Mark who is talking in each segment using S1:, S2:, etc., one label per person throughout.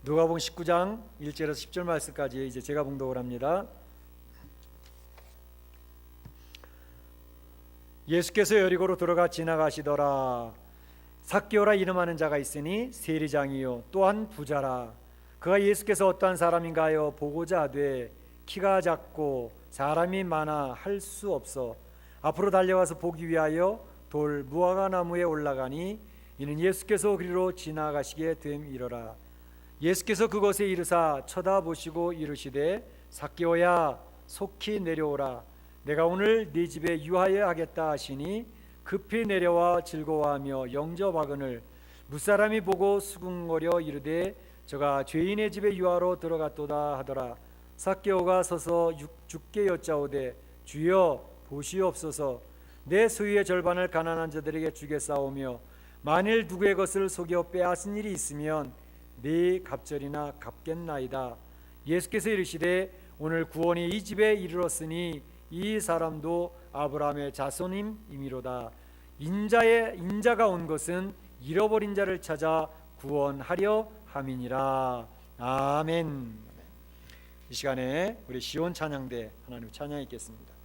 S1: 누가복음 19장 1절에서 10절 말씀까지 이제 제가 봉독을 합니다. 예수께서 여리고로 들어가 지나가시더라. 삭개오라 이름하는 자가 있으니 세리장이요 또한 부자라. 그가 예수께서 어떠한 사람인가 하여 보고자 하되 키가 작고 사람이 많아 할 수 없어 앞으로 달려가서 보기 위하여 돌 무화과 나무에 올라가니 이는 예수께서 그리로 지나가시게 됨이러라. 예수께서 그곳에 이르사 쳐다보시고 이르시되 삭개오야 속히 내려오라. 내가 오늘 네 집에 유하여 하겠다 하시니 급히 내려와 즐거워하며 영접하거늘 무사람이 보고 수군거려 이르되 저가 죄인의 집에 유하로 들어갔도다 하더라. 삭개오가 서서 주께 여짜오되 주여 보시옵소서. 내 소유의 절반을 가난한 자들에게 주겠사오며 만일 누구의 것을 속여 빼앗은 일이 있으면 네 갑절이나 갚겠나이다. 예수께서 이르시되 오늘 구원이 이 집에 이르렀으니 이 사람도 아브라함의 자손임이로다. 인자가 온 것은 잃어버린 자를 찾아 구원하려 함이니라. 아멘. 이 시간에 우리 시온 찬양대 하나님 찬양했겠습니다.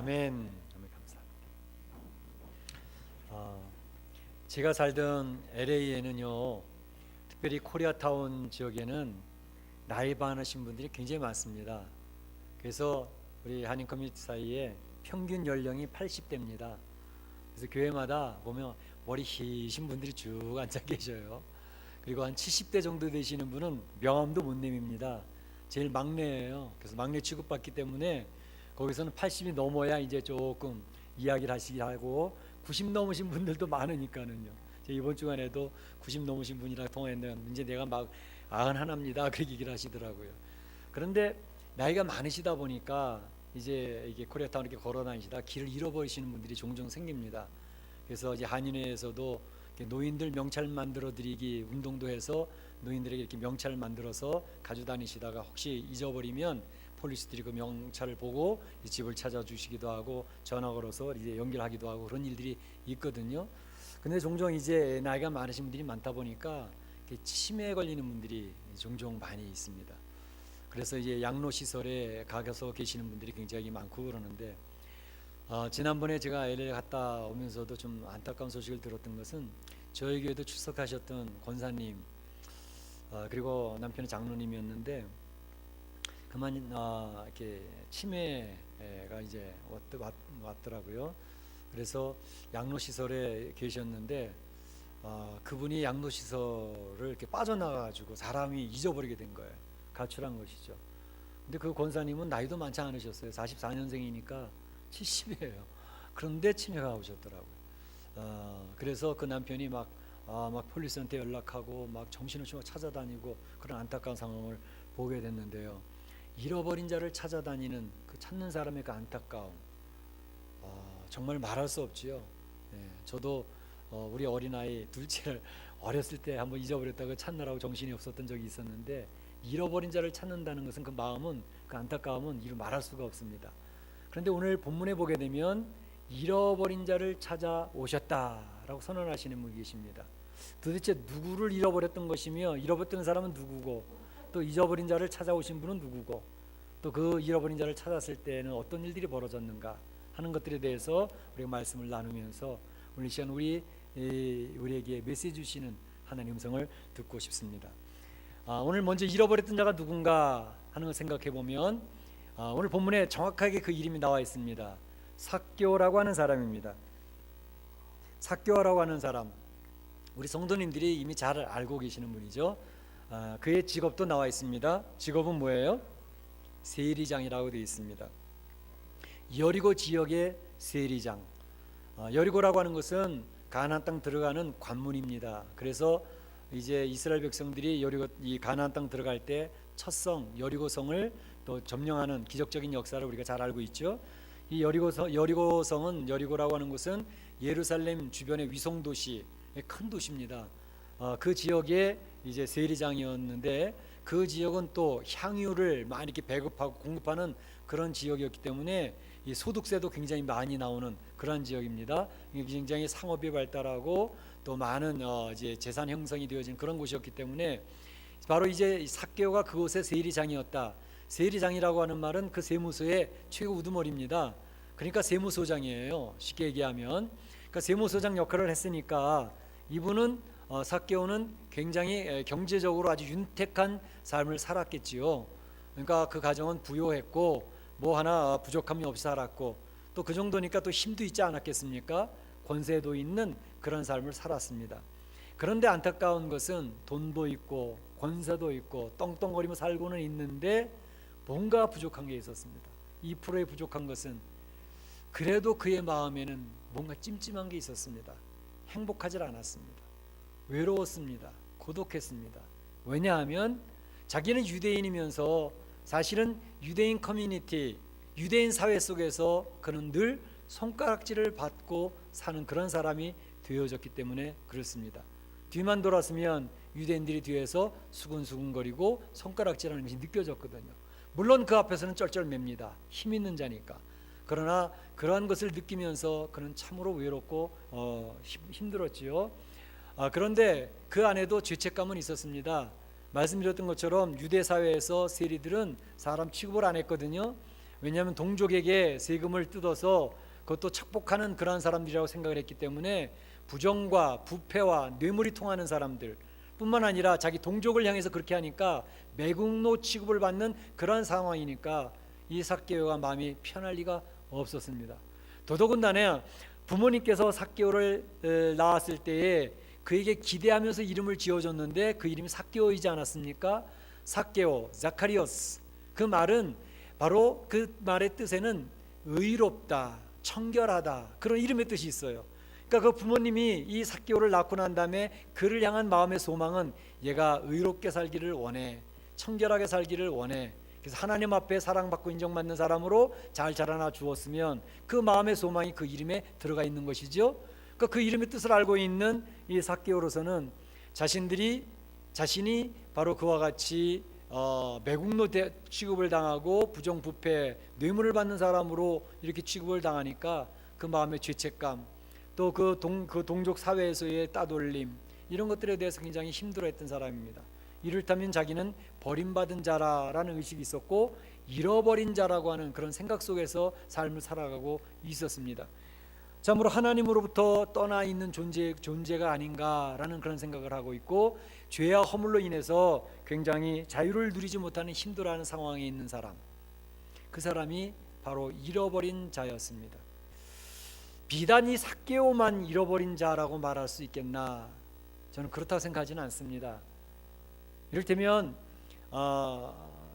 S1: 아멘. 아, 제가 살던 LA에는요, 특별히 코리아타운 지역에는 나이 많으신 분들이 굉장히 많습니다. 그래서 우리 한인 커뮤니티 사이에 평균 연령이 80대입니다. 그래서 교회마다 보면 머리 희신 분들이 쭉 앉아 계셔요. 그리고 한 70대 정도 되시는 분은 명함도 못 내밉니다. 제일 막내예요. 그래서 막내 취급받기 때문에 거기서는 80이 넘어야 이제 조금 이야기를 하시기 하고, 90 넘으신 분들도 많으니까는요. 제가 이번 주간에도 90 넘으신 분이랑 통화했는데 이제 내가 막 91입니다. 그렇게 얘기를 하시더라고요. 그런데 나이가 많으시다 보니까 이제 이게 코리아타운 이렇게 걸어 다니시다 길을 잃어버리시는 분들이 종종 생깁니다. 그래서 이제 한인회에서도 노인들 명찰 만들어 드리기 운동도 해서 노인들에게 이렇게 명찰을 만들어서 가지고 다니시다가 혹시 잊어버리면 폴리스들이 그 명찰을 보고 집을 찾아주시기도 하고 전화 걸어서 이제 연결하기도 하고 그런 일들이 있거든요. 근데 종종 이제 나이가 많으신 분들이 많다 보니까 치매에 걸리는 분들이 종종 많이 있습니다. 그래서 이제 양로 시설에 가서 계시는 분들이 굉장히 많고 그러는데, 지난번에 제가 LA 갔다 오면서도 좀 안타까운 소식을 들었던 것은 저희 교회도 출석하셨던 권사님, 그리고 남편은 장로님이었는데 그만 이렇게 치매가 이제 왔더라고요. 그래서 양로 시설에 계셨는데 그분이 양로 시설을 이렇게 빠져나가가지고 사람이 잊어버리게 된 거예요. 가출한 것이죠. 근데 그 권사님은 나이도 많지 않으셨어요. 44년생이니까 70이에요. 그런데 치매가 오셨더라고요. 그래서 그 남편이 막 폴리스한테 연락하고 막 정신없이 막 찾아다니고 그런 안타까운 상황을 보게 됐는데요. 잃어버린 자를 찾아다니는 그 찾는 사람의 그 안타까움, 정말 말할 수 없지요. 저도 우리 어린아이 둘째를 어렸을 때 한번 잊어버렸다가 찾느라고 정신이 없었던 적이 있었는데, 잃어버린 자를 찾는다는 것은 그 마음은, 그 안타까움은 이루 말할 수가 없습니다. 그런데 오늘 본문에 보게 되면 잃어버린 자를 찾아오셨다라고 선언하시는 분이 계십니다. 도대체 누구를 잃어버렸던 것이며, 잃어버렸던 사람은 누구고, 또 잊어버린 자를 찾아오신 분은 누구고, 또 그 잃어버린 자를 찾았을 때는 어떤 일들이 벌어졌는가 하는 것들에 대해서 우리가 말씀을 나누면서 오늘 이 시간 우리에게 메시지 주시는 하나님의 음성을 듣고 싶습니다. 오늘 먼저 잃어버렸던 자가 누군가 하는 걸 생각해 보면 오늘 본문에 정확하게 그 이름이 나와 있습니다. 삭개오라고 하는 사람입니다. 삭개오라고 하는 사람, 우리 성도님들이 이미 잘 알고 계시는 분이죠. 그의 직업도 나와 있습니다. 직업은 뭐예요? 세리장이라고 되어 있습니다. 여리고 지역의 세리장. 여리고라고 하는 것은 가나안 땅 들어가는 관문입니다. 그래서 이제 이스라엘 백성들이 이 가나안 땅 들어갈 때 첫 성 여리고성을 또 점령하는 기적적인 역사를 우리가 잘 알고 있죠. 이 여리고성은, 여리고라고 하는 곳은 예루살렘 주변의 위성 도시, 큰 도시입니다. 그 지역에 이제 세리장이었는데, 그 지역은 또 향유를 많이 이렇게 배급하고 공급하는 그런 지역이었기 때문에 이 소득세도 굉장히 많이 나오는 그런 지역입니다. 굉장히 상업이 발달하고 또 많은 이제 재산 형성이 되어진 그런 곳이었기 때문에 바로 이제 삭개오가 그곳의 세리장이었다. 세리장이라고 하는 말은 그 세무서의 최고 우두머리입니다. 그러니까 세무소장이에요. 쉽게 얘기하면. 그러니까 세무소장 역할을 했으니까 이분은 삭개오는 굉장히 경제적으로 아주 윤택한 삶을 살았겠지요. 그러니까 그 가정은 부유했고 뭐 하나 부족함이 없이 살았고, 또 그 정도니까 또 힘도 있지 않았겠습니까? 권세도 있는 그런 삶을 살았습니다. 그런데 안타까운 것은 돈도 있고 권세도 있고 떵떵거리며 살고는 있는데 뭔가 부족한 게 있었습니다. 2%의 부족한 것은, 그래도 그의 마음에는 뭔가 찜찜한 게 있었습니다. 행복하지 않았습니다. 외로웠습니다. 고독했습니다. 왜냐하면 자기는 유대인이면서 사실은 유대인 커뮤니티, 유대인 사회 속에서 그는 늘 손가락질을 받고 사는 그런 사람이 되어졌기 때문에 그렇습니다. 뒤만 돌았으면 유대인들이 뒤에서 수근수근거리고 손가락질하는 것이 느껴졌거든요. 물론 그 앞에서는 쩔쩔맵니다. 힘 있는 자니까. 그러나 그러한 것을 느끼면서 그는 참으로 외롭고 힘들었지요. 그런데 그 안에도 죄책감은 있었습니다. 말씀드렸던 것처럼 유대 사회에서 세리들은 사람 취급을 안 했거든요. 왜냐하면 동족에게 세금을 뜯어서 그것도 착복하는 그러한 사람들이라고 생각을 했기 때문에 부정과 부패와 뇌물이 통하는 사람들 뿐만 아니라 자기 동족을 향해서 그렇게 하니까 매국노 취급을 받는 그러한 상황이니까 이 삭개오가 마음이 편할 리가 없었습니다. 더더군다나 부모님께서 삭개오를 낳았을 때에 그에게 기대하면서 이름을 지어줬는데 그 이름이 삭개오이지 않았습니까? 삭개오, 자카리오스. 그 말은 바로 그 말의 뜻에는 의롭다, 청결하다, 그런 이름의 뜻이 있어요. 그러니까 그 부모님이 이 삭개오를 낳고 난 다음에 그를 향한 마음의 소망은 얘가 의롭게 살기를 원해, 청결하게 살기를 원해. 그래서 하나님 앞에 사랑받고 인정받는 사람으로 잘 자라나 주었으면 그 마음의 소망이 그 이름에 들어가 있는 것이죠. 그러니까 그 이름의 뜻을 알고 있는 이 삭개오로서는 자신이 바로 그와 같이 매국노 취급을 당하고 부정부패 뇌물을 받는 사람으로 이렇게 취급을 당하니까 그 마음의 죄책감, 또 그 동족 사회에서의 따돌림, 이런 것들에 대해서 굉장히 힘들어했던 사람입니다. 이를테면 자기는 버림받은 자라는 의식이 있었고 잃어버린 자라고 하는 그런 생각 속에서 삶을 살아가고 있었습니다. 참으로 하나님으로부터 떠나 있는 존재가 아닌가라는 그런 생각을 하고 있고, 죄와 허물로 인해서 굉장히 자유를 누리지 못하는 힘들어하는 상황에 있는 사람, 그 사람이 바로 잃어버린 자였습니다. 비단 이 삭개오만 잃어버린 자라고 말할 수 있겠나? 저는 그렇다고 생각하지는 않습니다. 이를테면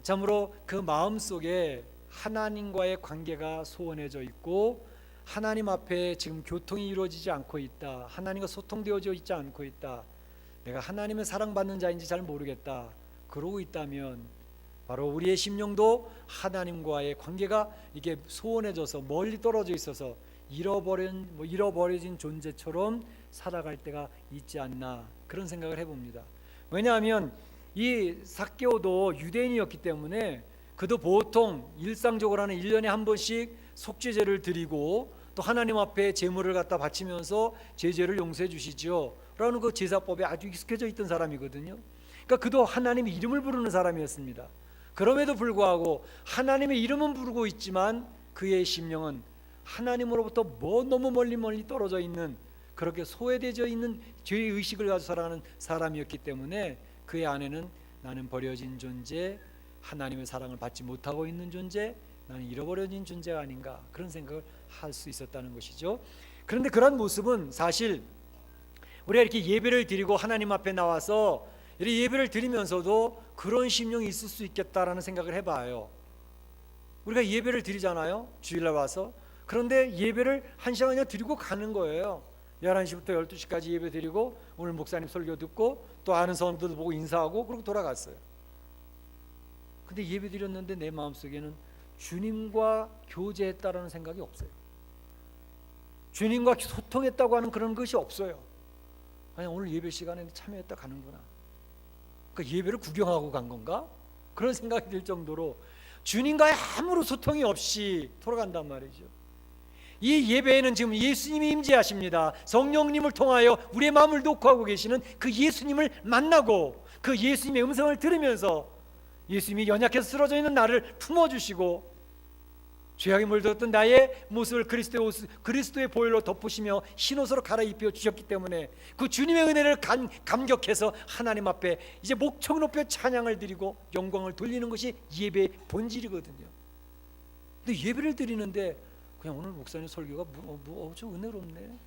S1: 참으로 그 마음속에 하나님과의 관계가 소원해져 있고 하나님 앞에 지금 교통이 이루어지지 않고 있다, 하나님과 소통되어져 있지 않고 있다, 내가 하나님의 사랑받는 자인지 잘 모르겠다, 그러고 있다면 바로 우리의 심령도 하나님과의 관계가 이게 소원해져서 멀리 떨어져 있어서 잃어버려진 존재처럼 살아갈 때가 있지 않나, 그런 생각을 해봅니다. 왜냐하면 이 삭개오도 유대인이었기 때문에 그도 보통 일상적으로 하는 1년에 한 번씩 속죄제를 드리고 또 하나님 앞에 제물을 갖다 바치면서 제 죄를 용서해 주시죠 라는 그 제사법에 아주 익숙해져 있던 사람이거든요. 그러니까 그도 하나님의 이름을 부르는 사람이었습니다. 그럼에도 불구하고 하나님의 이름은 부르고 있지만 그의 심령은 하나님으로부터 너무 멀리 떨어져 있는, 그렇게 소외되어 있는 죄의 의식을 가지고 살아가는 사람이었기 때문에 그의 안에는 나는 버려진 존재, 하나님의 사랑을 받지 못하고 있는 존재, 나는 잃어버려진 존재가 아닌가, 그런 생각을 할 수 있었다는 것이죠. 그런데 그런 모습은 사실 우리가 이렇게 예배를 드리고 하나님 앞에 나와서 이렇게 예배를 드리면서도 그런 심령이 있을 수 있겠다라는 생각을 해봐요. 우리가 예배를 드리잖아요, 주일날 와서. 그런데 예배를 1시간이나 드리고 가는 거예요. 11시부터 12시까지 예배 드리고 오늘 목사님 설교 듣고 또 아는 사람들 보고 인사하고 그러고 돌아갔어요. 근데 예배 드렸는데 내 마음속에는 주님과 교제했다라는 생각이 없어요. 주님과 소통했다고 하는 그런 것이 없어요. 그냥 오늘 예배 시간에 참여했다 가는구나, 그러니까 예배를 구경하고 간 건가? 그런 생각이 들 정도로 주님과의 아무런 소통이 없이 돌아간단 말이죠. 이 예배에는 지금 예수님이 임재하십니다. 성령님을 통하여 우리의 마음을 녹화하고 계시는 그 예수님을 만나고 그 예수님의 음성을 들으면서 예수님이 연약해서 쓰러져 있는 나를 품어주시고 죄악에 물들었던 나의 모습을 그리스도의 보혈로 덮으시며 흰옷으로 갈아입혀 주셨기 때문에 그 주님의 은혜를 감격해서 하나님 앞에 이제 목청 높여 찬양을 드리고 영광을 돌리는 것이 예배의 본질이거든요. 근데 예배를 드리는데 그냥 오늘 목사님 설교가 좀 은혜롭네,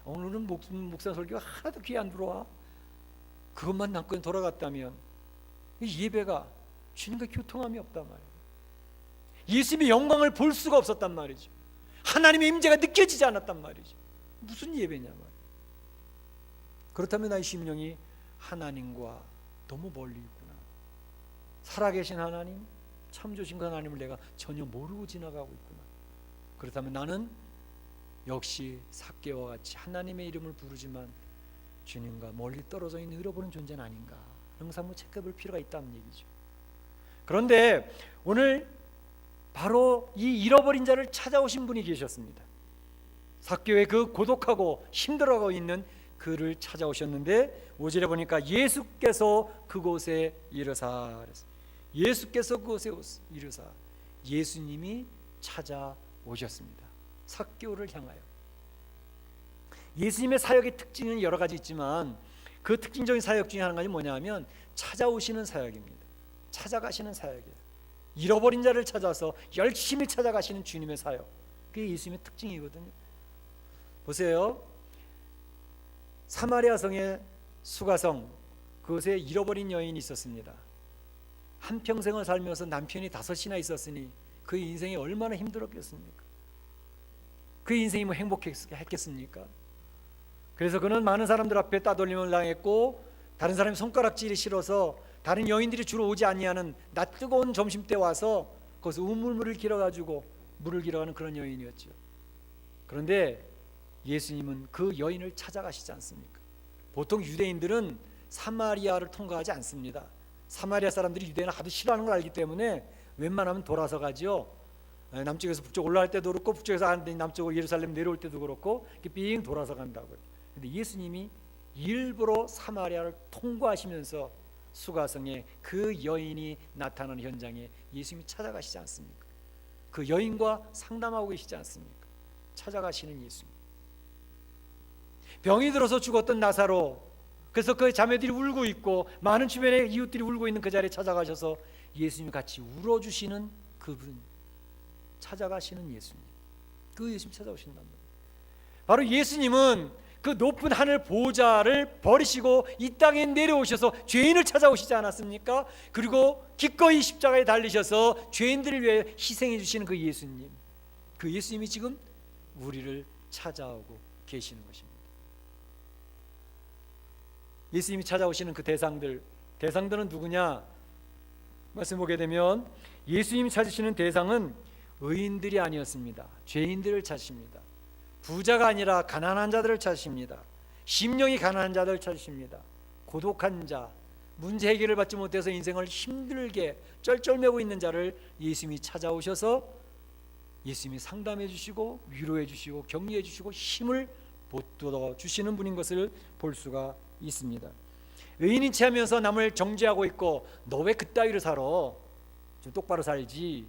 S1: 오늘은 목사 설교가 하나도 귀에 안 들어와, 그것만 남고 돌아갔다면 이 예배가 주님과 교통함이 없단 말이에요. 예수님의 영광을 볼 수가 없었단 말이죠. 하나님의 임재가 느껴지지 않았단 말이죠. 무슨 예배냐 말이에요. 그렇다면 나의 심령이 하나님과 너무 멀리 있구나, 살아계신 하나님, 참조신 그 하나님을 내가 전혀 모르고 지나가고 있구나. 그렇다면 나는 역시 삭개와 같이 하나님의 이름을 부르지만 주님과 멀리 떨어져 있는 잃어버린 존재는 아닌가, 항상 한번 체크해볼 필요가 있다는 얘기죠. 그런데 오늘 바로 이 잃어버린 자를 찾아오신 분이 계셨습니다. 삭개오의 그 고독하고 힘들어하고 있는 그를 찾아오셨는데 5절에 보니까 예수께서 그곳에 이르사, 예수께서 그곳에 이르사, 예수님이 찾아오셨습니다. 삭개오를 향하여. 예수님의 사역의 특징은 여러 가지 있지만 그 특징적인 사역 중에 하나가 뭐냐면 찾아오시는 사역입니다. 찾아가시는 사역이에요. 잃어버린 자를 찾아서 열심히 찾아가시는 주님의 사역, 그게 예수님의 특징이거든요. 보세요. 사마리아 성의 수가성, 그곳에 잃어버린 여인이 있었습니다. 한평생을 살면서 남편이 5이나 있었으니 그 인생이 얼마나 힘들었겠습니까? 그 인생이 뭐 행복했겠습니까? 그래서 그는 많은 사람들 앞에 따돌림을 당했고 다른 사람이 손가락질이 싫어서 다른 여인들이 주로 오지 아니하는 낮 뜨거운 점심때 와서 거기서 우물물을 길어가지고 물을 길어가는 그런 여인이었죠. 그런데 예수님은 그 여인을 찾아가시지 않습니까? 보통 유대인들은 사마리아를 통과하지 않습니다. 사마리아 사람들이 유대인을 하도 싫어하는 걸 알기 때문에 웬만하면 돌아서 가죠. 남쪽에서 북쪽 올라갈 때도 그렇고 북쪽에서 남쪽으로 예루살렘 내려올 때도 그렇고 이렇게 삥 돌아서 간다고요. 근데 예수님이 일부러 사마리아를 통과하시면서 수가성에 그 여인이 나타나는 현장에 예수님이 찾아가시지 않습니까? 그 여인과 상담하고 계시지 않습니까? 찾아가시는 예수님. 병이 들어서 죽었던 나사로, 그래서 그 자매들이 울고 있고 많은 주변의 이웃들이 울고 있는 그 자리에 찾아가셔서 예수님이 같이 울어주시는 그분, 찾아가시는 예수님, 그 예수님 찾아오신단 말이에요. 바로 예수님은 그 높은 하늘 보좌를 버리시고 이 땅에 내려오셔서 죄인을 찾아오시지 않았습니까? 그리고 기꺼이 십자가에 달리셔서 죄인들을 위해 희생해 주시는 그 예수님, 그 예수님이 지금 우리를 찾아오고 계시는 것입니다. 예수님이 찾아오시는 그 대상들은 누구냐? 말씀 보게 되면 예수님이 찾으시는 대상은 의인들이 아니었습니다. 죄인들을 찾으십니다. 부자가 아니라 가난한 자들을 찾으십니다. 심령이 가난한 자들을 찾으십니다. 고독한 자, 문제 해결을 받지 못해서 인생을 힘들게 쩔쩔매고 있는 자를 예수님이 찾아오셔서 예수님이 상담해 주시고 위로해 주시고 격려해 주시고 힘을 돋워 주시는 분인 것을 볼 수가 있습니다. 의인인 체 하면서 남을 정죄하고 있고 너 왜 그따위로 살아? 좀 똑바로 살지,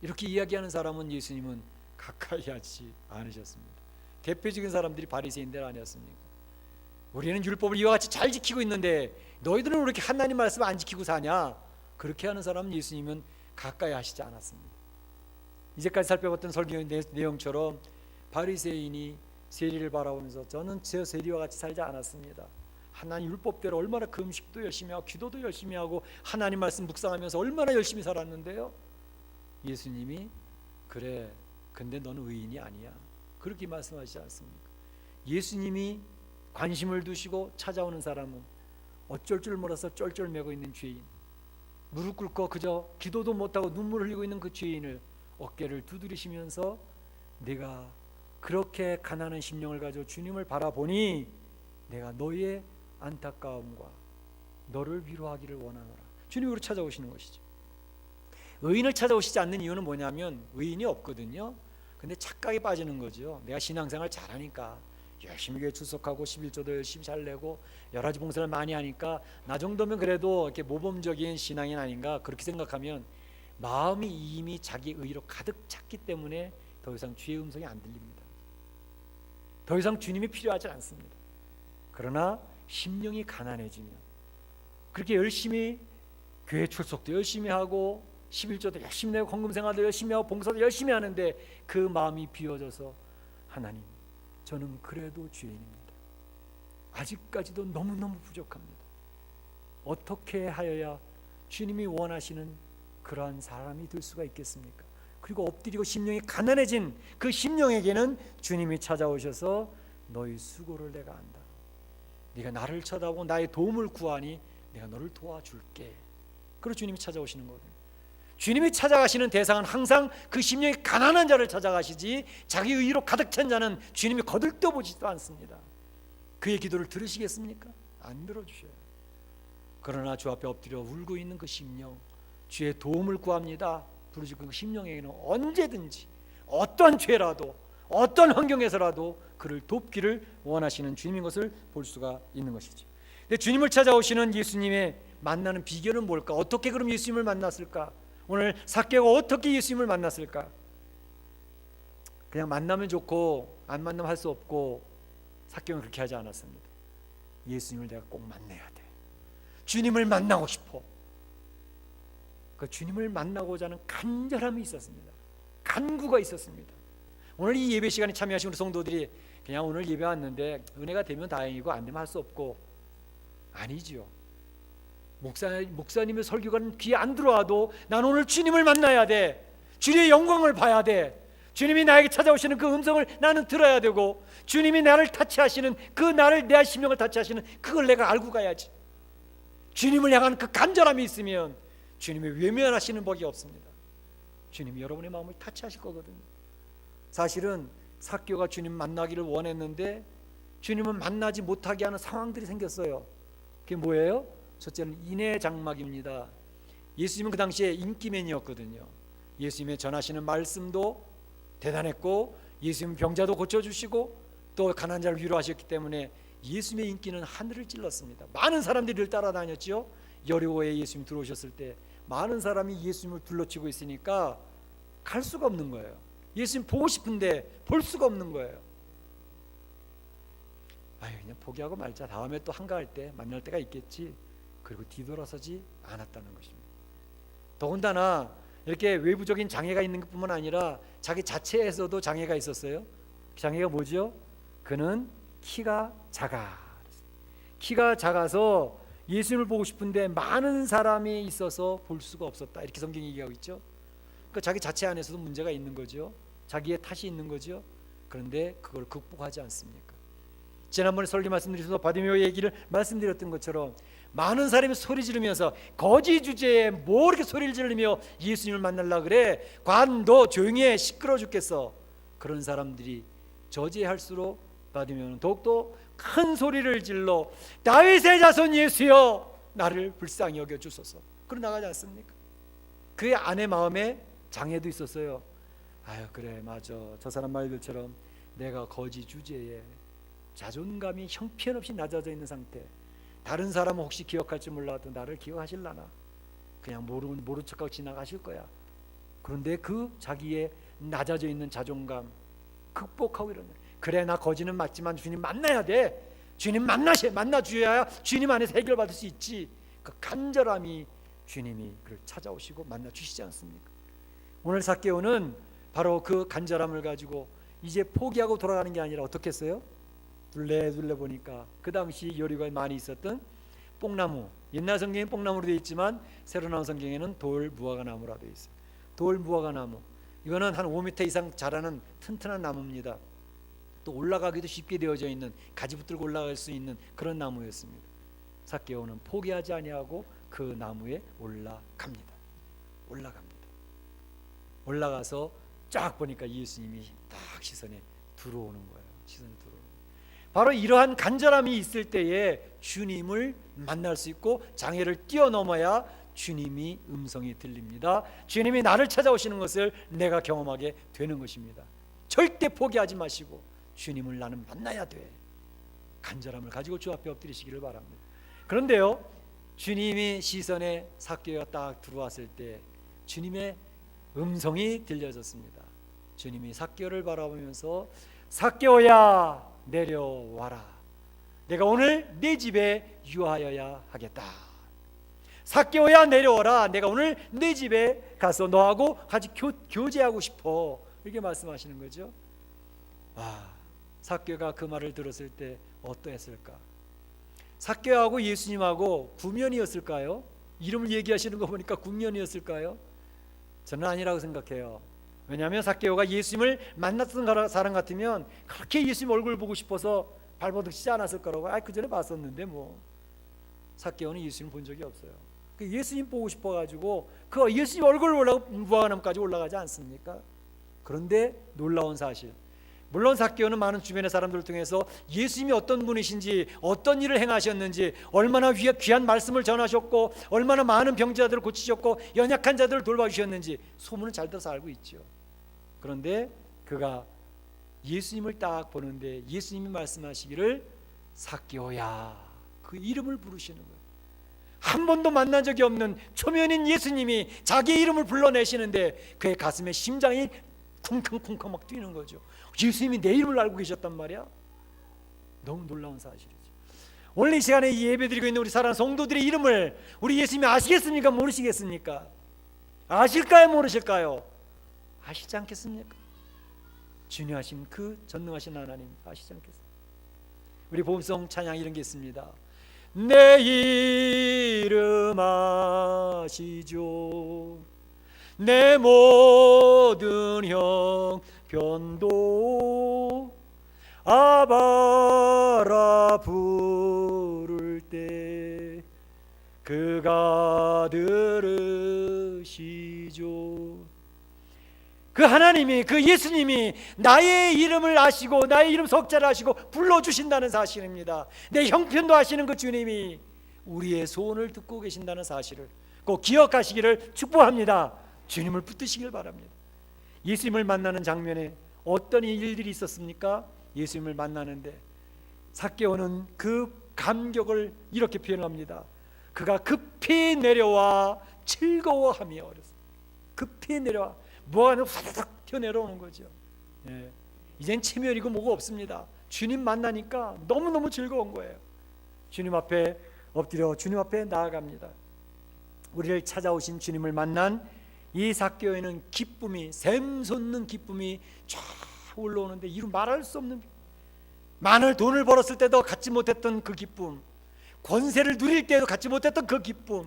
S1: 이렇게 이야기하는 사람은 예수님은 가까이 하지 않으셨습니다. 대표적인 사람들이 바리새인들 아니었습니까? 우리는 율법을 이와 같이 잘 지키고 있는데 너희들은 왜 이렇게 하나님 말씀 안 지키고 사냐? 그렇게 하는 사람은 예수님은 가까이 하시지 않았습니다. 이제까지 살펴봤던 설교의 내용처럼 바리새인이 세리를 바라보면서 저는 제 세리와 같이 살지 않았습니다. 하나님 율법대로 얼마나 금식도 열심히 하고 기도도 열심히 하고 하나님 말씀 묵상하면서 얼마나 열심히 살았는데요. 예수님이 그래, 근데 너는 의인이 아니야, 그렇게 말씀하시지 않습니까? 예수님이 관심을 두시고 찾아오는 사람은 어쩔 줄 몰라서 쩔쩔매고 있는 죄인, 무릎 꿇고 그저 기도도 못하고 눈물 흘리고 있는 그 죄인을 어깨를 두드리시면서 내가 그렇게 가난한 심령을 가지고 주님을 바라보니 내가 너의 안타까움과 너를 위로하기를 원하노라. 주님으로 찾아오시는 것이죠. 의인을 찾아오시지 않는 이유는 뭐냐면 의인이 없거든요. 근데 착각에 빠지는 거죠. 내가 신앙생활 잘하니까 열심히 교회 출석하고 11조도 열심히 잘 내고 여러 가지 봉사를 많이 하니까 나 정도면 그래도 이렇게 모범적인 신앙인 아닌가, 그렇게 생각하면 마음이 이미 자기 의로 가득 찼기 때문에 더 이상 주의 음성이 안 들립니다. 더 이상 주님이 필요하지 않습니다. 그러나 심령이 가난해지면 그렇게 열심히 교회 출석도 열심히 하고 11조도 열심히 내고 헌금생활도 열심히 하고 봉사도 열심히 하는데 그 마음이 비워져서 하나님, 저는 그래도 죄인입니다. 아직까지도 너무너무 부족합니다. 어떻게 하여야 주님이 원하시는 그러한 사람이 될 수가 있겠습니까? 그리고 엎드리고 심령이 가난해진 그 심령에게는 주님이 찾아오셔서 너희 수고를 내가 안다. 네가 나를 쳐다보고 나의 도움을 구하니 내가 너를 도와줄게. 그리고 주님이 찾아오시는 거거든요. 주님이 찾아가시는 대상은 항상 그 심령이 가난한 자를 찾아가시지 자기 의로 가득 찬 자는 주님이 거들떠보지도 않습니다. 그의 기도를 들으시겠습니까? 안 들어주셔요. 그러나 주 앞에 엎드려 울고 있는 그 심령, 주의 도움을 구합니다 부르짖고 그 심령에게는 언제든지 어떤 죄라도 어떤 환경에서라도 그를 돕기를 원하시는 주님인 것을 볼 수가 있는 것이죠. 근데 주님을 찾아오시는 예수님의 만나는 비결은 뭘까? 어떻게 그럼 예수님을 만났을까? 오늘 삭개오가 어떻게 예수님을 만났을까? 그냥 만나면 좋고 안 만나면 할 수 없고 삭개오는 그렇게 하지 않았습니다. 예수님을 내가 꼭 만나야 돼. 주님을 만나고 싶어. 그 주님을 만나고자 하는 간절함이 있었습니다. 간구가 있었습니다. 오늘 이 예배 시간에 참여하신 우리 성도들이 그냥 오늘 예배 왔는데 은혜가 되면 다행이고 안 되면 할 수 없고, 아니지요. 목사님의 설교가 귀에 안 들어와도 난 오늘 주님을 만나야 돼. 주님의 영광을 봐야 돼. 주님이 나에게 찾아오시는 그 음성을 나는 들어야 되고, 주님이 나를 타치하시는 그 나를, 내 심령을 타치하시는 그걸 내가 알고 가야지. 주님을 향한 그 간절함이 있으면 주님의 외면하시는 법이 없습니다. 주님이 여러분의 마음을 타치하실 거거든요. 사실은 삭개오가 주님 만나기를 원했는데 주님은 만나지 못하게 하는 상황들이 생겼어요. 그게 뭐예요? 첫째는 인해 장막입니다. 예수님은 그 당시에 인기맨이었거든요. 예수님의 전하시는 말씀도 대단했고, 예수님은 병자도 고쳐주시고 또 가난한 자를 위로하셨기 때문에 예수님의 인기는 하늘을 찔렀습니다. 많은 사람들이 를 따라다녔죠. 여리고에 예수님이 들어오셨을 때 많은 사람이 예수님을 둘러치고 있으니까 갈 수가 없는 거예요. 예수님 보고 싶은데 볼 수가 없는 거예요. 아유, 그냥 포기하고 말자. 다음에 또 한가할 때 만날 때가 있겠지. 그리고 뒤돌아서지 않았다는 것입니다. 더군다나 이렇게 외부적인 장애가 있는 것뿐만 아니라 자기 자체에서도 장애가 있었어요. 장애가 뭐죠? 그는 키가 작아서 예수님을 보고 싶은데 많은 사람이 있어서 볼 수가 없었다. 이렇게 성경이 얘기하고 있죠. 그러니까 자기 자체 안에서도 문제가 있는 거죠. 자기의 탓이 있는 거죠. 그런데 그걸 극복하지 않습니까? 지난번에 설교 말씀드리면서 바디메오 얘기를 말씀드렸던 것처럼 많은 사람이 소리 지르면서 거지 주제에 뭐 이렇게 소리를 지르며 예수님을 만나려고 그래? 관도 조용히 해, 시끄러워 죽겠어. 그런 사람들이 저지할수록 바디메오는 더욱더 큰 소리를 질러 다윗의 자손 예수여, 나를 불쌍히 여겨 주소서. 그러 나가지 않습니까? 그의 아내 마음에 장애도 있었어요. 아유, 그래, 맞아. 저 사람 말들처럼 내가 거지 주제에 자존감이 형편없이 낮아져 있는 상태. 다른 사람은 혹시 기억할지 몰라도 나를 기억하실라나? 그냥 모른 척하고 지나가실 거야. 그런데 그 자기의 낮아져 있는 자존감 극복하고 이러네. 그래, 나 거지는 맞지만 주님 만나야 돼. 주님 만나주어야 주님 안에서 해결받을 수 있지. 그 간절함이 주님이 그를 찾아오시고 만나주시지 않습니까? 오늘 삭개오는 바로 그 간절함을 가지고 이제 포기하고 돌아가는 게 아니라 어떻게 했어요? 둘레 보니까 그 당시 여리고에 많이 있었던 뽕나무, 옛날 성경에는 뽕나무로 되어 있지만 새로 나온 성경에는 돌 무화과나무라 되어 있어요. 돌 무화과나무, 이거는 한 5m 이상 자라는 튼튼한 나무입니다. 또 올라가기도 쉽게 되어져 있는, 가지 붙들고 올라갈 수 있는 그런 나무였습니다. 삭개오는 포기하지 아니하고 그 나무에 올라갑니다. 올라가서 쫙 보니까 예수님이 딱 시선에 들어오는 거예요. 바로 이러한 간절함이 있을 때에 주님을 만날 수 있고 장애를 뛰어넘어야 주님이 음성이 들립니다. 주님이 나를 찾아오시는 것을 내가 경험하게 되는 것입니다. 절대 포기하지 마시고 주님을 나는 만나야 돼. 간절함을 가지고 주 앞에 엎드리시기를 바랍니다. 그런데요, 주님이 시선에 삭개오가 딱 들어왔을 때 주님의 음성이 들려졌습니다. 주님이 삭개오를 바라보면서 삭개오야 내려와라. 내가 오늘 네 집에 유하여야 하겠다. 삭개오야 내려와라. 내가 오늘 네 집에 가서 너하고 같이 교제하고 싶어. 이렇게 말씀하시는 거죠. 삭개오가 그 말을 들었을 때 어떠했을까? 삭개오하고 예수님하고 구면이었을까요? 이름을 얘기하시는 거 보니까 구면이었을까요? 저는 아니라고 생각해요. 왜냐하면 삭개오가 예수님을 만났던 사람 같으면 그렇게 예수님 얼굴 보고 싶어서 발버둥 치지 않았을 거라고. 그 전에 봤었는데 뭐. 삭개오는 예수님 본 적이 없어요. 예수님 보고 싶어가지고 그 예수님 얼굴 보려고 무화과나무까지 올라가지 않습니까? 그런데 놀라운 사실, 물론 삭개오는 많은 주변의 사람들을 통해서 예수님이 어떤 분이신지, 어떤 일을 행하셨는지, 얼마나 귀한 말씀을 전하셨고, 얼마나 많은 병자들을 고치셨고, 연약한 자들을 돌봐주셨는지 소문은 잘 들어서 알고 있죠. 그런데 그가 예수님을 딱 보는데 예수님이 말씀하시기를 삭개오야, 그 이름을 부르시는 거예요. 한 번도 만난 적이 없는 초면인 예수님이 자기의 이름을 불러내시는데 그의 가슴에 심장이 쿵쾅쿵쾅 막 뛰는 거죠. 예수님이 내 이름을 알고 계셨단 말이야. 너무 놀라운 사실이죠. 오늘 이 시간에 이 예배드리고 있는 우리 사랑하는 성도들의 이름을 우리 예수님이 아시겠습니까? 모르시겠습니까? 아실까요? 모르실까요? 아시지 않겠습니까? 중요하신 그 전능하신 하나님 아시지 않겠습니까? 우리 복음성 찬양 이런 게 있습니다. 내 이름 아시죠? 내 모든 형편도 아바라 부를 때 그가 들으시죠. 그 하나님이, 그 예수님이 나의 이름을 아시고 나의 이름 석자를 아시고 불러주신다는 사실입니다. 내 형편도 아시는 그 주님이 우리의 소원을 듣고 계신다는 사실을 꼭 기억하시기를 축복합니다. 주님을 붙드시길 바랍니다. 예수님을 만나는 장면에 어떤 일들이 있었습니까? 예수님을 만나는데 삭개오는 그 감격을 이렇게 표현합니다. 그가 급히 내려와 즐거워하며, 급히 내려와, 뭐가 후다닥 튀어내려오는 거죠. 예. 이젠 체면이고 뭐가 없습니다. 주님 만나니까 너무너무 즐거운 거예요. 주님 앞에 엎드려 주님 앞에 나아갑니다. 우리를 찾아오신 주님을 만난 이 삭개오에는 기쁨이, 샘솟는 기쁨이 쫙 올라오는데 이루 말할 수 없는, 많은 돈을 벌었을 때도 갖지 못했던 그 기쁨, 권세를 누릴 때도 갖지 못했던 그 기쁨,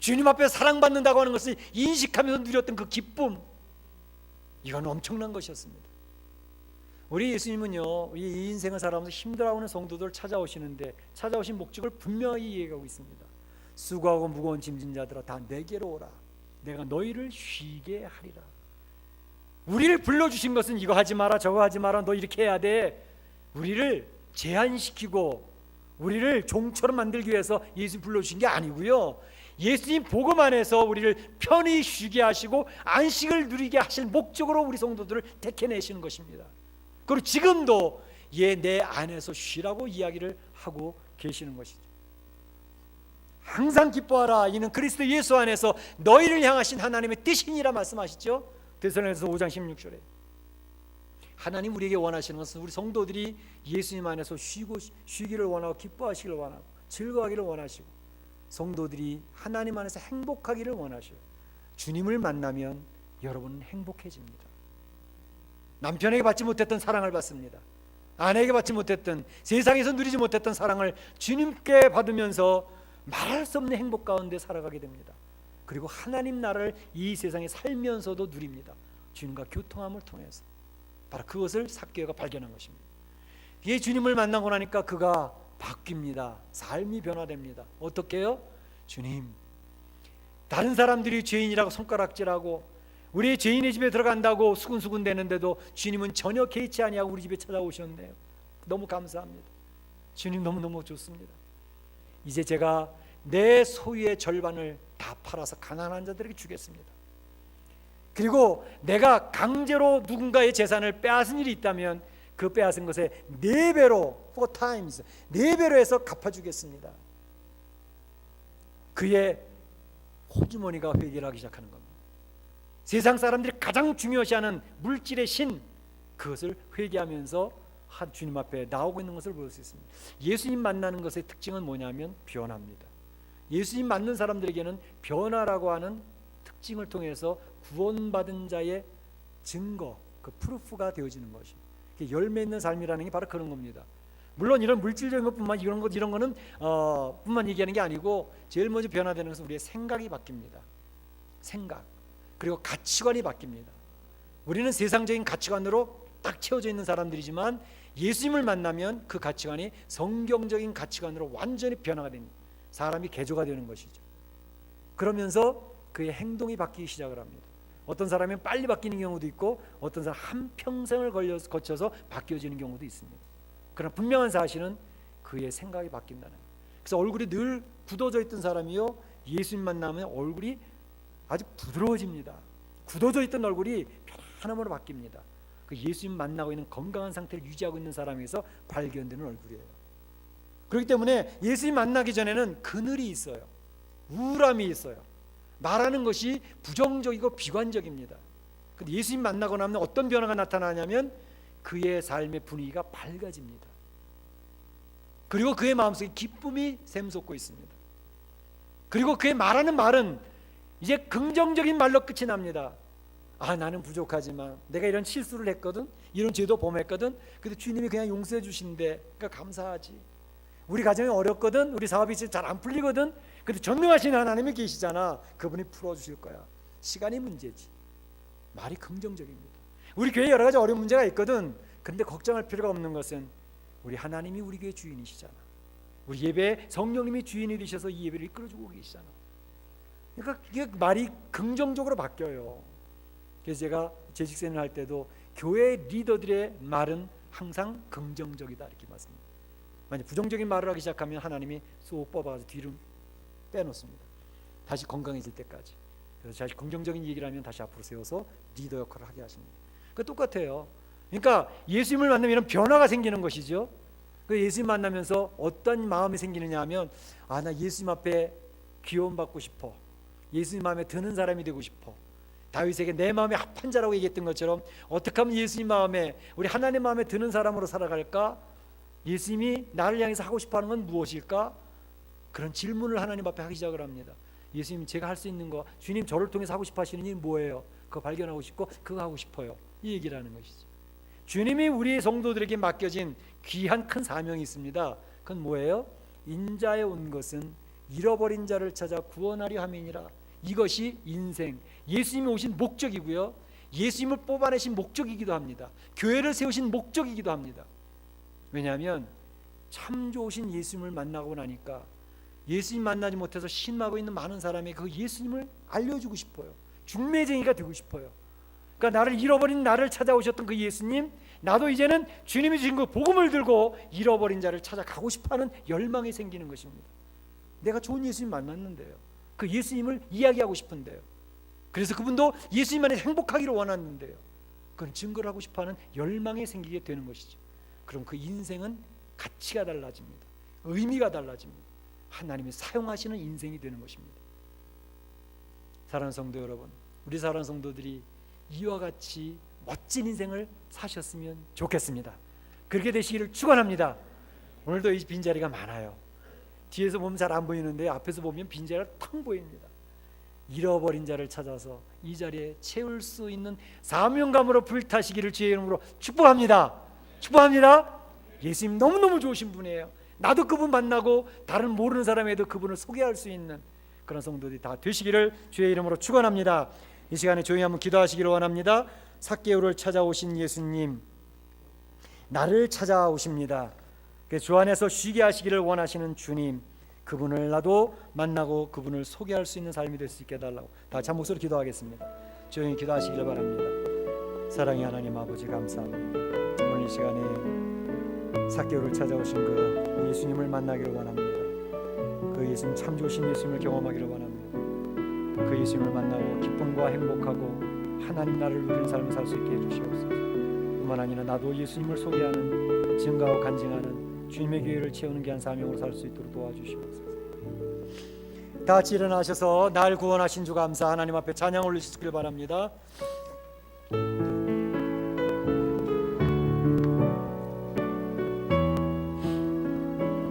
S1: 주님 앞에 사랑받는다고 하는 것을 인식하면서 누렸던 그 기쁨, 이건 엄청난 것이었습니다. 우리 예수님은요, 이 인생을 살아가면서 힘들어하는 성도들을 찾아오시는데 찾아오신 목적을 분명히 얘기하고 있습니다. 수고하고 무거운 짐진 자들아 다 내게로 오라. 내가 너희를 쉬게 하리라. 우리를 불러주신 것은 이거 하지 마라 저거 하지 마라 너 이렇게 해야 돼, 우리를 제한시키고 우리를 종처럼 만들기 위해서 예수님 불러주신 게 아니고요, 예수님 복음 안에서 우리를 편히 쉬게 하시고 안식을 누리게 하실 목적으로 우리 성도들을 택해내시는 것입니다. 그리고 지금도 내 안에서 쉬라고 이야기를 하고 계시는 것이죠. 항상 기뻐하라, 이는 그리스도 예수 안에서 너희를 향하신 하나님의 뜻이니라 말씀하시죠. 데살로니가서 5장 16절에 하나님 우리에게 원하시는 것은 우리 성도들이 예수님 안에서 쉬기를 원하고 기뻐하시기를 원하고 즐거워하기를 원하시고 성도들이 하나님 안에서 행복하기를 원하셔요. 주님을 만나면 여러분은 행복해집니다. 남편에게 받지 못했던 사랑을 받습니다. 아내에게 받지 못했던, 세상에서 누리지 못했던 사랑을 주님께 받으면서 말할 수 없는 행복 가운데 살아가게 됩니다. 그리고 하나님 나라를 이 세상에 살면서도 누립니다. 주님과 교통함을 통해서. 바로 그것을 삭개오가 발견한 것입니다. 이 주님을 만나고 나니까 그가 바뀝니다. 삶이 변화됩니다. 어떻게 해요? 주님, 다른 사람들이 죄인이라고 손가락질하고 우리 죄인의 집에 들어간다고 수군수군 대는데도 주님은 전혀 개의치 아니하고 우리 집에 찾아오셨네요. 너무 감사합니다. 주님 너무너무 좋습니다. 이제 제가 내 소유의 절반을 다 팔아서 가난한 자들에게 주겠습니다. 그리고 내가 강제로 누군가의 재산을 빼앗은 일이 있다면 그 빼앗은 것에 4배로 4times 4배로 해서 갚아주겠습니다. 그의 호주머니가 회개를 하기 시작하는 겁니다. 세상 사람들이 가장 중요시하는 물질의 신, 그것을 회개하면서 주님 앞에 나오고 있는 것을 볼 수 있습니다. 예수님 만나는 것의 특징은 뭐냐면 변화입니다. 예수님 만난 사람들에게는 변화라고 하는 특징을 통해서 구원받은 자의 증거, 그 프루프가 되어지는 것이, 열매 있는 삶이라는 게 바로 그런 겁니다. 물론 이런 물질적인 것뿐만 이런 거는 뿐만 얘기하는 게 아니고 제일 먼저 변화되는 것은 우리의 생각이 바뀝니다. 생각, 그리고 가치관이 바뀝니다. 우리는 세상적인 가치관으로 딱 채워져 있는 사람들이지만 예수님을 만나면 그 가치관이 성경적인 가치관으로 완전히 변화가 됩니다. 사람이 개조가 되는 것이죠. 그러면서 그의 행동이 바뀌기 시작을 합니다. 어떤 사람은 빨리 바뀌는 경우도 있고 어떤 사람은 한평생을 거쳐서 바뀌어지는 경우도 있습니다. 그러나 분명한 사실은 그의 생각이 바뀐다는 거예요. 그래서 얼굴이 늘 굳어져 있던 사람이요, 예수님 만나면 얼굴이 아주 부드러워집니다. 굳어져 있던 얼굴이 편안함으로 바뀝니다. 그 예수님 만나고 있는 건강한 상태를 유지하고 있는 사람에서 발견되는 얼굴이에요. 그렇기 때문에 예수님 만나기 전에는 그늘이 있어요. 우울함이 있어요. 말하는 것이 부정적이고 비관적입니다. 근데 예수님 만나고 나면 어떤 변화가 나타나냐면 그의 삶의 분위기가 밝아집니다. 그리고 그의 마음속에 기쁨이 샘솟고 있습니다. 그리고 그의 말하는 말은 이제 긍정적인 말로 끝이 납니다. 아, 나는 부족하지만 내가 이런 실수를 했거든, 이런 죄도 범했거든, 근데 주님이 그냥 용서해 주신대, 그러니까 감사하지. 우리 가정이 어렵거든, 우리 사업이 잘 안 풀리거든, 근데 전능하신 하나님이 계시잖아, 그분이 풀어주실 거야. 시간이 문제지. 말이 긍정적입니다. 우리 교회에 여러 가지 어려운 문제가 있거든, 근데 걱정할 필요가 없는 것은 우리 하나님이 우리 교회 주인이시잖아. 우리 예배에 성령님이 주인이 되셔서 이 예배를 이끌어주고 계시잖아. 그러니까 이게 말이 긍정적으로 바뀌어요. 그래서 제가 재직 세미나 할 때도 교회 리더들의 말은 항상 긍정적이다 이렇게 말씀합니다. 만약 부정적인 말을 하기 시작하면 하나님이 쏙 뽑아서 뒤로 빼놓습니다. 다시 건강해질 때까지. 그래서 다시 긍정적인 얘기를 하면 다시 앞으로 세워서 리더 역할을 하게 하십니다. 그 똑같아요. 그러니까 예수님을 만나면 이런 변화가 생기는 것이죠. 그 예수님 만나면서 어떤 마음이 생기느냐 하면, 아, 나 예수님 앞에 귀여움받고 싶어. 예수님 마음에 드는 사람이 되고 싶어. 다윗에게 내 마음에 합한 자라고 얘기했던 것처럼 어떻게 하면 예수님 마음에, 우리 하나님 마음에 드는 사람으로 살아갈까? 예수님이 나를 향해서 하고 싶어하는 건 무엇일까? 그런 질문을 하나님 앞에 하기 시작을 합니다. 예수님, 제가 할 수 있는 거, 주님 저를 통해서 하고 싶어 하시는 일이 뭐예요? 그거 발견하고 싶고 그거 하고 싶어요. 이 얘기를 하는 것이죠. 주님이 우리 성도들에게 맡겨진 귀한 큰 사명이 있습니다. 그건 뭐예요? 인자에 온 것은 잃어버린 자를 찾아 구원하려 함이니라. 이것이 인생, 예수님이 오신 목적이고요, 예수님을 뽑아내신 목적이기도 합니다. 교회를 세우신 목적이기도 합니다. 왜냐하면 참 좋으신 예수님을 만나고 나니까 예수님 만나지 못해서 신음하고 있는 많은 사람이 그 예수님을 알려주고 싶어요. 중매쟁이가 되고 싶어요. 그러니까 나를 잃어버린 나를 찾아오셨던 그 예수님, 나도 이제는 주님이 주신 그 복음을 들고 잃어버린 자를 찾아가고 싶어하는 열망이 생기는 것입니다. 내가 좋은 예수님 만났는데요, 그 예수님을 이야기하고 싶은데요, 그래서 그분도 예수님 안에 행복하기를 원하는데요, 그건 증거를 하고 싶어하는 열망이 생기게 되는 것이죠. 그럼 그 인생은 가치가 달라집니다. 의미가 달라집니다. 하나님이 사용하시는 인생이 되는 것입니다. 사랑하는 성도 여러분, 우리 사랑하는 성도들이 이와 같이 멋진 인생을 사셨으면 좋겠습니다. 그렇게 되시기를 축원합니다. 오늘도 이 빈자리가 많아요. 뒤에서 보면 잘 안 보이는데 앞에서 보면 빈자리가 텅 보입니다. 잃어버린 자를 찾아서 이 자리에 채울 수 있는 사명감으로 불타시기를 주의 이름으로 축복합니다. 축복합니다. 예수님 너무너무 좋으신 분이에요. 나도 그분 만나고 다른 모르는 사람에도 그분을 소개할 수 있는 그런 성도들이 다 되시기를 주의 이름으로 축원합니다. 이 시간에 조용히 한번 기도하시기를 원합니다. 삭개오를 찾아오신 예수님, 나를 찾아오십니다. 주 안에서 쉬게 하시기를 원하시는 주님, 그분을 나도 만나고 그분을 소개할 수 있는 삶이 될 수 있게 해달라고 다 같이 한 목소리로 기도하겠습니다. 조용히 기도하시기를 바랍니다. 사랑의 하나님 아버지, 감사합니다. 오늘 이 시간에 삭개오를 찾아오신 그 예수님을 만나기를 원합니다. 그 예수님, 참 좋으신 예수님을 경험하기를 원합니다. 그 예수님을 만나고 기쁨과 행복하고 하나님 나라를 누리는 삶을 살 수 있게 해주시옵소서. 뿐만 아니라 나도 예수님을 소개하는, 증거하고 간증하는 주님의 교회를 채우는 귀한 사명으로 살 수 있도록 도와주시옵소서. 다 같이 일어나셔서 날 구원하신 주 감사, 하나님 앞에 찬양 올리시길 바랍니다.